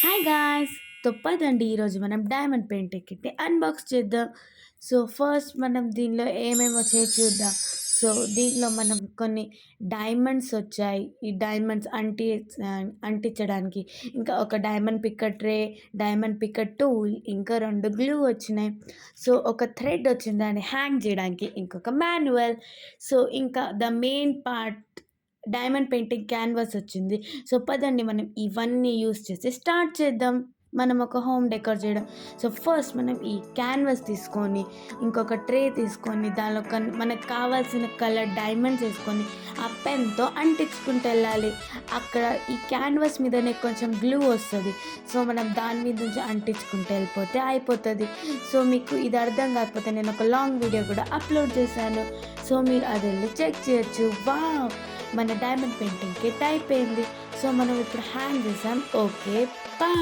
Hi guys! తప్పదండి ఈరోజు మనం డైమండ్ పెయింటింగ్ కిట్‌ని అన్బాక్స్ చేద్దాం. సో, ఫస్ట్ మనం దీనిలో ఏమేమి వచ్చాయో చూద్దాం. సో, దీంట్లో మనం కొన్ని డైమండ్స్ వచ్చాయి. ఈ డైమండ్స్ అంటించడానికి. ఇంకా ఒక diamond picker tray, diamond picker tool, ఇంకా 2 గ్లూ వచ్చినాయి. సో, ఒక థ్రెడ్ వచ్చింది దాన్ని హ్యాంగ్ చేయడానికి. ఇంకొక మాన్యువల్. సో, ఇంకా the main part diamond painting canvas వచ్చింది. సో, పదండి మనం ఇవన్నీ యూజ్ చేసి స్టార్ట్ చేద్దాం. మనం ఒక హోమ్ డెకర్ చేయడం. సో, ఫస్ట్ మనం ఈ క్యాన్వాస్ తీసుకొని, ఇంకొక ట్రే తీసుకొని, దానిలో మనకు కావాల్సిన కలర్ డైమండ్స్ ఏసుకొని, ఆ పెన్‌తో అంటించుకుంటూ ఎళ్ళాలి. అక్కడ ఈ క్యాన్వాస్ మీదనే కొంచెం గ్లూ వస్తది. సో, మనం దాని మీద నుంచి అంటించుకుంటూ వెళ్ళిపోతే అయిపోతది. సో, మీకు ఇది అర్థం కాకపోతే నేను ఒక లాంగ్ వీడియో కూడా అప్‌లోడ్ చేశాను. సో, మీరు అదెళ్ళి చెక్ చేయొచ్చు. వావ్! మన డైమండ్ పెయింటింగ్ కిట్ అయిపోయింది. సో, మనం ఇప్పుడు హ్యాంగ్ చేసాం. ఓకే. బాయ్.